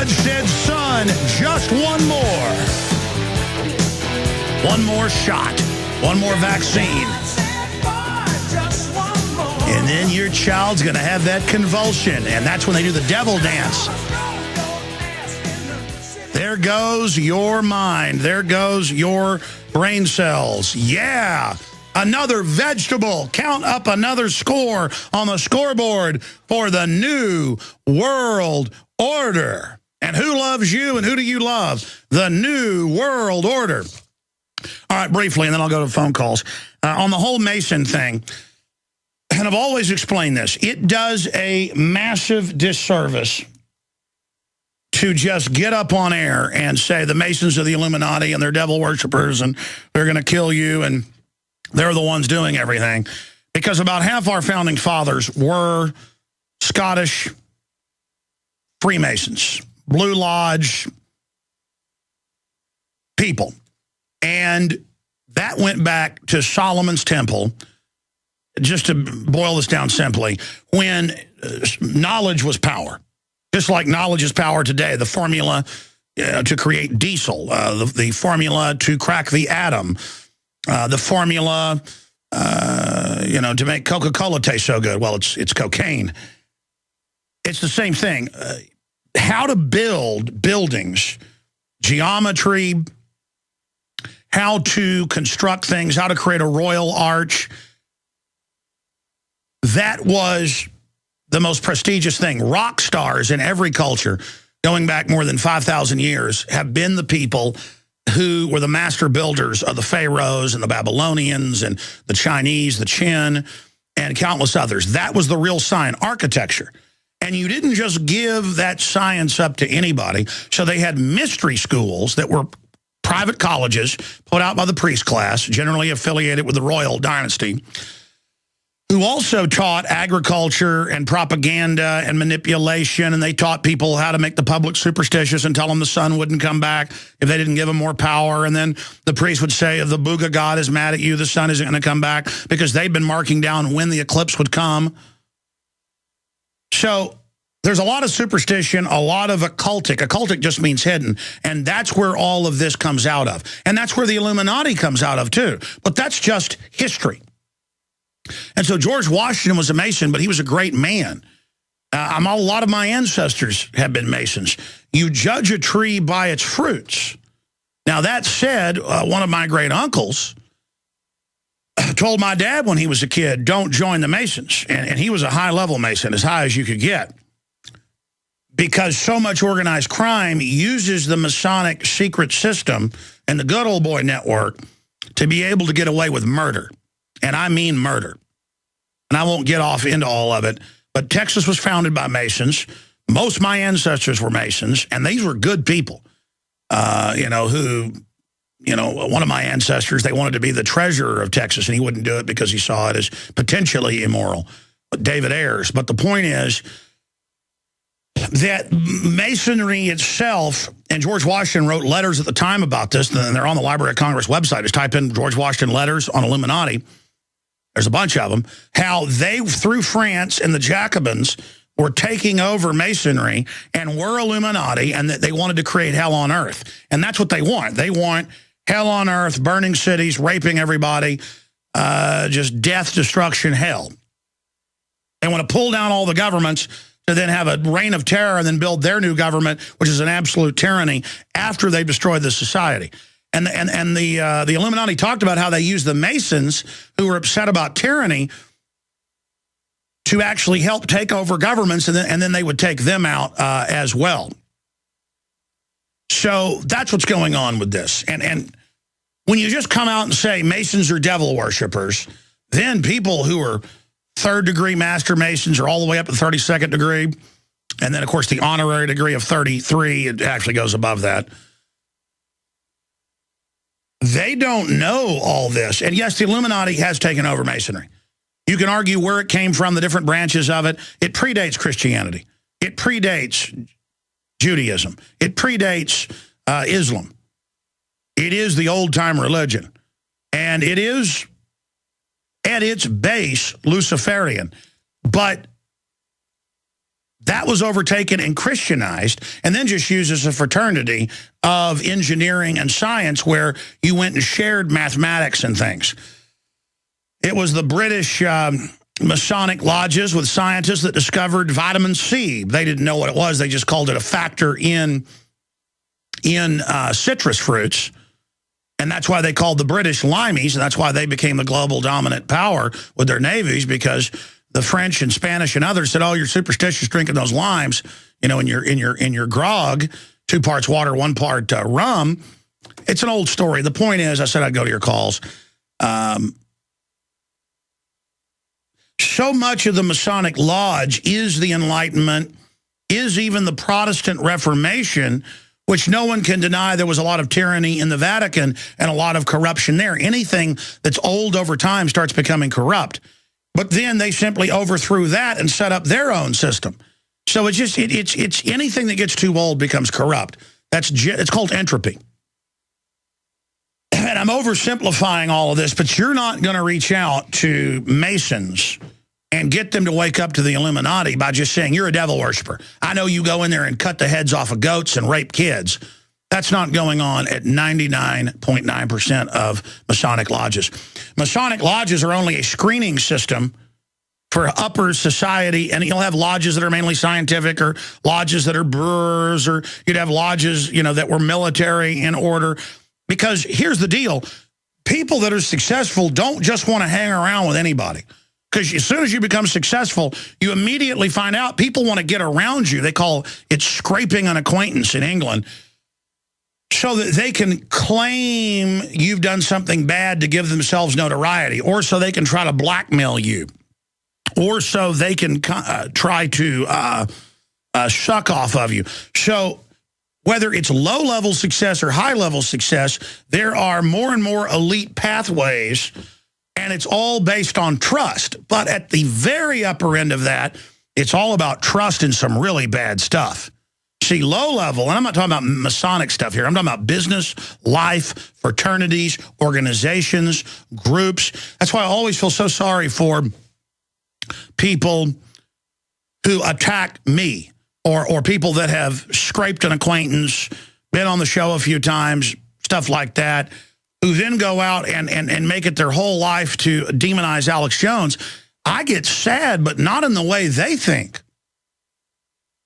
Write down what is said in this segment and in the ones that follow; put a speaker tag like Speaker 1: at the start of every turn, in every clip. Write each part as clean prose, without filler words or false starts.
Speaker 1: judge said, son, just one more. One more shot. One more vaccine. And then your child's going to have that convulsion. And that's when they do the devil dance. There goes your mind. There goes your brain cells. Yeah. Another vegetable. Count up another score on the scoreboard for the new world order. And who loves you and who do you love? The new world order. All right, briefly, and then I'll go to phone calls. On the whole Mason thing, and I've always explained this, it does a massive disservice to just get up on air and say the Masons are the Illuminati and they're devil worshippers and they're going to kill you and they're the ones doing everything. Because about half our founding fathers were Scottish Freemasons, Blue Lodge people. And that went back to Solomon's Temple, just to boil this down simply, when knowledge was power. Just like knowledge is power today, the formula to create diesel, the formula to crack the atom, the formula, to make Coca-Cola taste so good. Well, it's cocaine. It's the same thing. How to build buildings, geometry, how to construct things, how to create a royal arch. That was the most prestigious thing. Rock stars in every culture, going back more than 5,000 years, have been the people who were the master builders of the pharaohs and the Babylonians and the Chinese, the Qin, and countless others. That was the real sign, architecture. And you didn't just give that science up to anybody. So they had mystery schools that were private colleges put out by the priest class, generally affiliated with the royal dynasty, who also taught agriculture and propaganda and manipulation, and they taught people how to make the public superstitious and tell them the sun wouldn't come back if they didn't give them more power. And then the priest would say, if the Booga God is mad at you, the sun isn't going to come back, because they'd been marking down when the eclipse would come. So there's a lot of superstition, a lot of occultic. Occultic just means hidden, and that's where all of this comes out of. And that's where the Illuminati comes out of, too. But that's just history. And so George Washington was a Mason, but he was a great man. A lot of my ancestors have been Masons. You judge a tree by its fruits. Now, that said, one of my great uncles told my dad when he was a kid, don't join the Masons. And he was a high-level Mason, as high as you could get, because so much organized crime uses the Masonic secret system and the good old boy network to be able to get away with murder. And I mean murder. And I won't get off into all of it. But Texas was founded by Masons. Most of my ancestors were Masons. And these were good people, who, one of my ancestors, they wanted to be the treasurer of Texas. And he wouldn't do it because he saw it as potentially immoral. David Ayers. But the point is that Masonry itself, and George Washington wrote letters at the time about this, and they're on the Library of Congress website. Just type in George Washington letters on Illuminati. There's a bunch of them. How they, through France and the Jacobins, were taking over Masonry and were Illuminati, and that they wanted to create hell on earth. And that's what they want. They want hell on earth, burning cities, raping everybody, just death, destruction, hell. They want to pull down all the governments to then have a reign of terror and then build their new government, which is an absolute tyranny, after they've destroyed the society. And the Illuminati talked about how they use the Masons, who were upset about tyranny, to actually help take over governments, and then they would take them out as well. So that's what's going on with this. And when you just come out and say Masons are devil worshippers, then people who are third-degree Master Masons are all the way up to 32nd degree, and then, of course, the honorary degree of 33, it actually goes above that. They don't know all this. And yes, the Illuminati has taken over Masonry. You can argue where it came from, the different branches of it. It predates Christianity. It predates Judaism. It predates Islam. It is the old-time religion. And it is, at its base, Luciferian. But That was overtaken and Christianized, and then just used as a fraternity of engineering and science where you went and shared mathematics and things. It was the British Masonic lodges with scientists that discovered vitamin C. They didn't know what it was. They just called it a factor in citrus fruits. And that's why they called the British limeys, and that's why they became the global dominant power with their navies, because the French and Spanish and others said, "Oh, you're superstitious drinking those limes, you know, in your grog, 2 parts water, 1 part rum." It's an old story. The point is, I said I'd go to your calls. So much of the Masonic Lodge is the Enlightenment, is even the Protestant Reformation, which no one can deny there was a lot of tyranny in the Vatican and a lot of corruption there. Anything that's old over time starts becoming corrupt. But then they simply overthrew that and set up their own system. So it's just it's anything that gets too old becomes corrupt. It's called entropy. And I'm oversimplifying all of this, but you're not going to reach out to Masons and get them to wake up to the Illuminati by just saying, "You're a devil worshiper. I know you go in there and cut the heads off of goats and rape kids." That's not going on at 99.9% of Masonic lodges. Masonic lodges are only a screening system for upper society, and you'll have lodges that are mainly scientific, or lodges that are brewers, or you'd have lodges, you know, that were military in order. Because here's the deal. People that are successful don't just want to hang around with anybody. Because as soon as you become successful, you immediately find out people want to get around you. They call it scraping an acquaintance in England, so that they can claim you've done something bad to give themselves notoriety, or so they can try to blackmail you, or so they can try to suck off of you. So whether it's low-level success or high-level success, there are more and more elite pathways, and it's all based on trust. But at the very upper end of that, it's all about trust and some really bad stuff. See, low-level, and I'm not talking about Masonic stuff here. I'm talking about business, life, fraternities, organizations, groups. That's why I always feel so sorry for people who attack me, or people that have scraped an acquaintance, been on the show a few times, stuff like that, who then go out and make it their whole life to demonize Alex Jones. I get sad, but not in the way they think.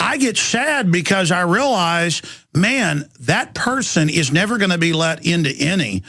Speaker 1: I get sad because I realize, man, that person is never going to be let into any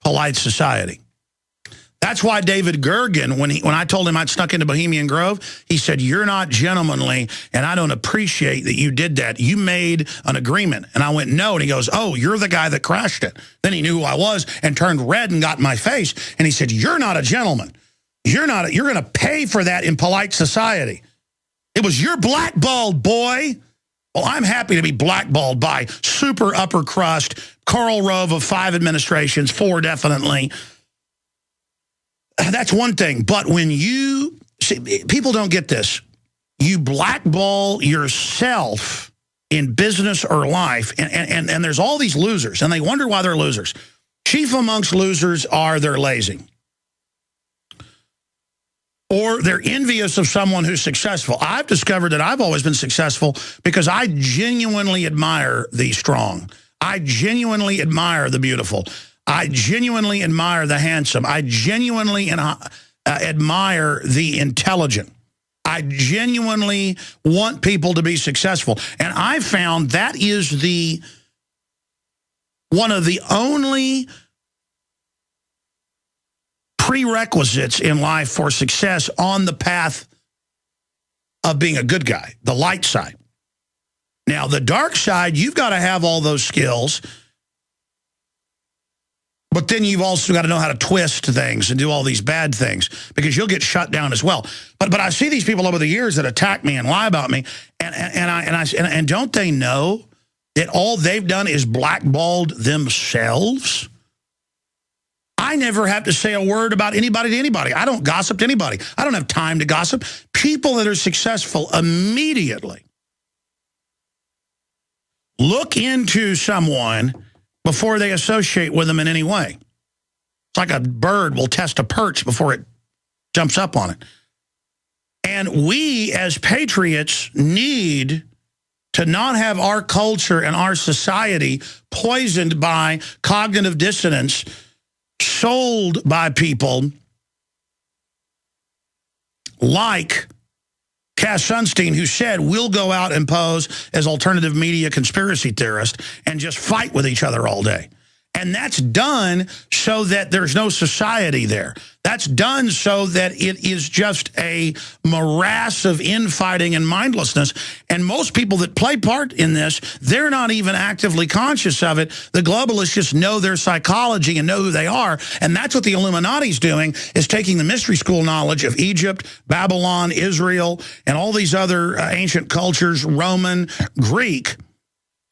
Speaker 1: polite society. That's why David Gergen, when I told him I'd snuck into Bohemian Grove, he said, "You're not gentlemanly, and I don't appreciate that you did that. You made an agreement." And I went, "No." And he goes, "Oh, you're the guy that crashed it." Then he knew who I was and turned red and got in my face. And he said, "You're not a gentleman. You're going to pay for that in polite society. It was your blackballed, boy." Well, I'm happy to be blackballed by super upper crust, Karl Rove of 5 administrations, 4 definitely. That's one thing. But when you see, people don't get this. You blackball yourself in business or life, and there's all these losers, and they wonder why they're losers. Chief amongst losers are they're lazy, or they're envious of someone who's successful. I've discovered that I've always been successful because I genuinely admire the strong. I genuinely admire the beautiful. I genuinely admire the handsome. I genuinely admire the intelligent. I genuinely want people to be successful. And I found that is one of the only prerequisites in life for success on the path of being a good guy, the light side. Now, the dark side, you've got to have all those skills, but then you've also got to know how to twist things and do all these bad things, because you'll get shut down as well. But I see these people over the years that attack me and lie about me, and don't they know that all they've done is blackballed themselves? I never have to say a word about anybody to anybody. I don't gossip to anybody. I don't have time to gossip. People that are successful immediately look into someone before they associate with them in any way. It's like a bird will test a perch before it jumps up on it. And we as patriots need to not have our culture and our society poisoned by cognitive dissonance, sold by people like Cass Sunstein, who said, we'll go out and pose as alternative media conspiracy theorists and just fight with each other all day. And that's done so that there's no society there. That's done so that it is just a morass of infighting and mindlessness. And most people that play part in this, they're not even actively conscious of it. The globalists just know their psychology and know who they are. And that's what the Illuminati's doing, is taking the mystery school knowledge of Egypt, Babylon, Israel, and all these other ancient cultures, Roman, Greek,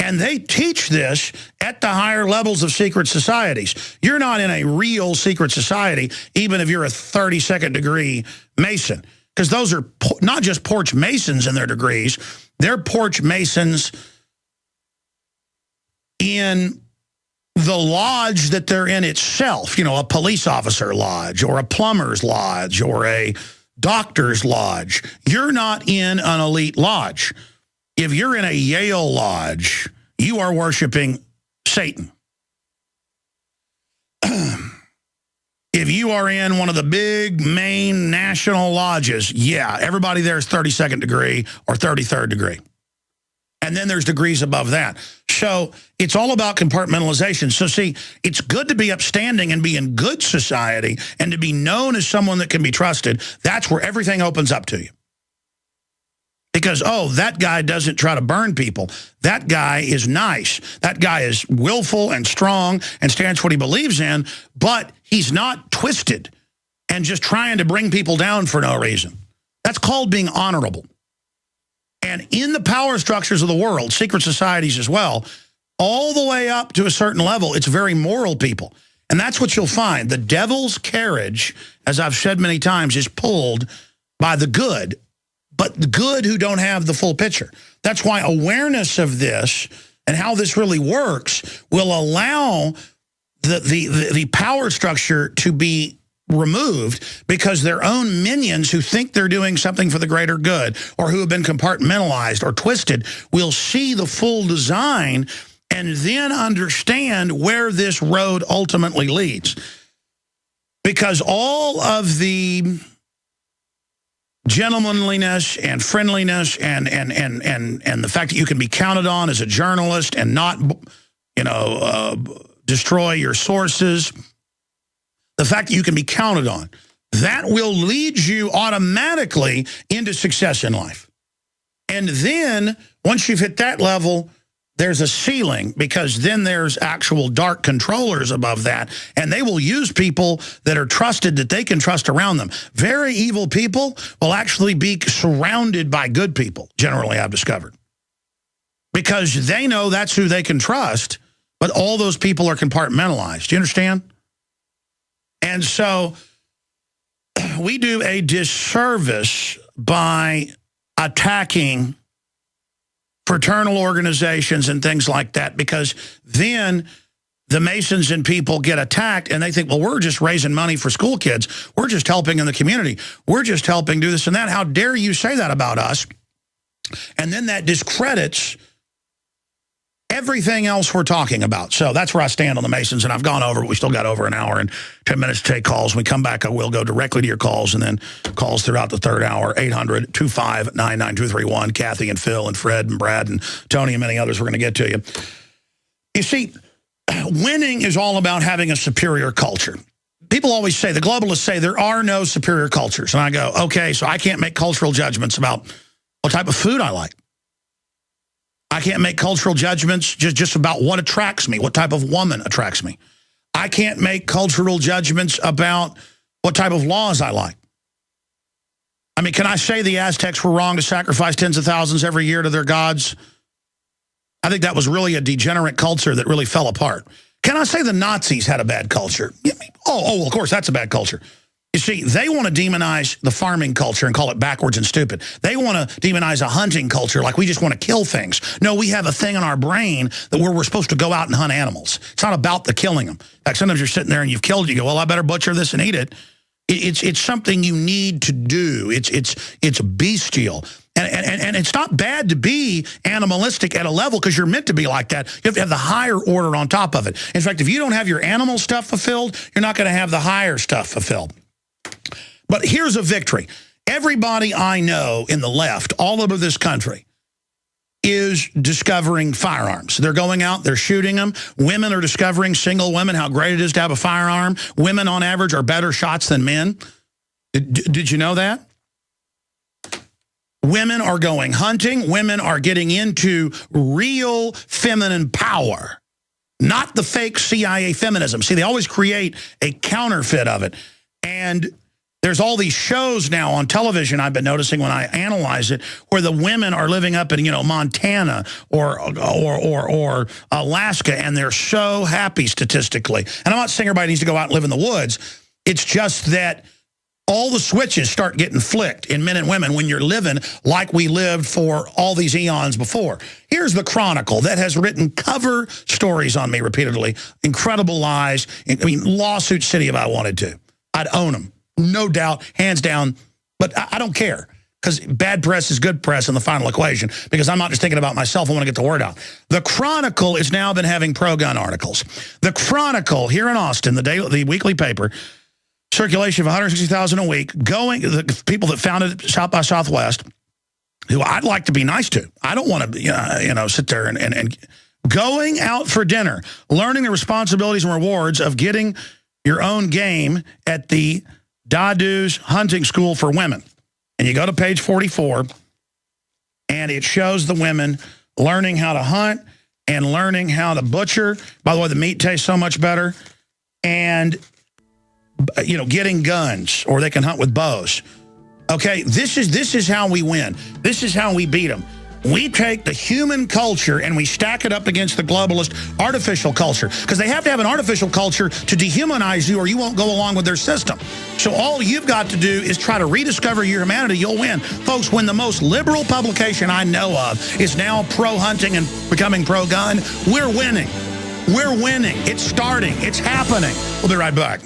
Speaker 1: and they teach this at the higher levels of secret societies. You're not in a real secret society, even if you're a 32nd degree Mason, because those are not just porch Masons in their degrees. They're porch Masons in the lodge that they're in itself, you know, a police officer lodge or a plumber's lodge or a doctor's lodge. You're not in an elite lodge. If you're in a Yale lodge, you are worshiping Satan. If you are in one of the big main national lodges, yeah, everybody there is 32nd degree or 33rd degree. And then there's degrees above that. So it's all about compartmentalization. So see, it's good to be upstanding and be in good society and to be known as someone that can be trusted. That's where everything opens up to you. Because, oh, that guy doesn't try to burn people. That guy is nice. That guy is willful and strong and stands for what he believes in, but he's not twisted and just trying to bring people down for no reason. That's called being honorable. And in the power structures of the world, secret societies as well, all the way up to a certain level, it's very moral people. And that's what you'll find. The devil's carriage, as I've said many times, is pulled by the good, but the good who don't have the full picture. That's why awareness of this and how this really works will allow the power structure to be removed, because their own minions who think they're doing something for the greater good or who have been compartmentalized or twisted will see the full design and then understand where this road ultimately leads. Because all of the gentlemanliness and friendliness and the fact that you can be counted on as a journalist and not, you know, destroy your sources, the fact that you can be counted on, that will lead you automatically into success in life. And then once you've hit that level, there's a ceiling, because then there's actual dark controllers above that, and they will use people that are trusted, that they can trust around them. Very evil people will actually be surrounded by good people, generally, I've discovered, because they know that's who they can trust, but all those people are compartmentalized. Do you understand? And so we do a disservice by attacking fraternal organizations and things like that, because then the Masons and people get attacked and they think, well, we're just raising money for school kids. We're just helping in the community. We're just helping do this and that. How dare you say that about us? And then that discredits everything else we're talking about. So that's where I stand on the Masons, and I've gone over, but we still got over an hour and 10 minutes to take calls. When we come back, I will go directly to your calls, and then calls throughout the third hour, 800-259-9231, Kathy and Phil and Fred and Brad and Tony and many others. We're going to get to you. You see, winning is all about having a superior culture. People always say, the globalists say, there are no superior cultures. And I go, okay, so I can't make cultural judgments about what type of food I like. I can't make cultural judgments just about what attracts me, what type of woman attracts me. I can't make cultural judgments about what type of laws I like. I mean, can I say the Aztecs were wrong to sacrifice tens of thousands every year to their gods? I think that was really a degenerate culture that really fell apart. Can I say the Nazis had a bad culture? Oh, of course, that's a bad culture. You see, they want to demonize the farming culture and call it backwards and stupid. They want to demonize a hunting culture like we just want to kill things. No, we have a thing in our brain that we're supposed to go out and hunt animals. It's not about the killing them. Like sometimes you're sitting there and you've killed it. You go, well, I better butcher this and eat it. It's something you need to do. It's bestial. And it's not bad to be animalistic at a level because you're meant to be like that. You have to have the higher order on top of it. In fact, if you don't have your animal stuff fulfilled, you're not going to have the higher stuff fulfilled. But here's a victory. Everybody I know in the left, all over this country, is discovering firearms. They're going out, they're shooting them. Women are discovering, single women, how great it is to have a firearm. Women, on average, are better shots than men. Did you know that? Women are going hunting. Women are getting into real feminine power, not the fake CIA feminism. See, they always create a counterfeit of it. And there's all these shows now on television I've been noticing when I analyze it, where the women are living up in, Montana or Alaska, and they're so happy statistically. And I'm not saying everybody needs to go out and live in the woods. It's just that all the switches start getting flicked in men and women when you're living like we lived for all these eons before. Here's the Chronicle that has written cover stories on me repeatedly. Incredible lies. I mean, lawsuit city if I wanted to. I'd own them. No doubt, hands down. But I don't care, because bad press is good press in the final equation, because I'm not just thinking about myself. I want to get the word out. The Chronicle has now been having pro-gun articles. The Chronicle here in Austin, the weekly paper, circulation of 160,000 a week, the people that founded South by Southwest, who I'd like to be nice to. I don't want to, sit there and going out for dinner, learning the responsibilities and rewards of getting your own game at the Dadu's hunting school for women. And you go to page 44, and it shows the women learning how to hunt and learning how to butcher. By the way, the meat tastes so much better. And getting guns, or they can hunt with bows. Okay, this is how we win. This is how we beat them. We take the human culture and we stack it up against the globalist artificial culture, because they have to have an artificial culture to dehumanize you, or you won't go along with their system. So all you've got to do is try to rediscover your humanity. You'll win. Folks, when the most liberal publication I know of is now pro-hunting and becoming pro-gun, we're winning. We're winning. It's starting. It's happening. We'll be right back.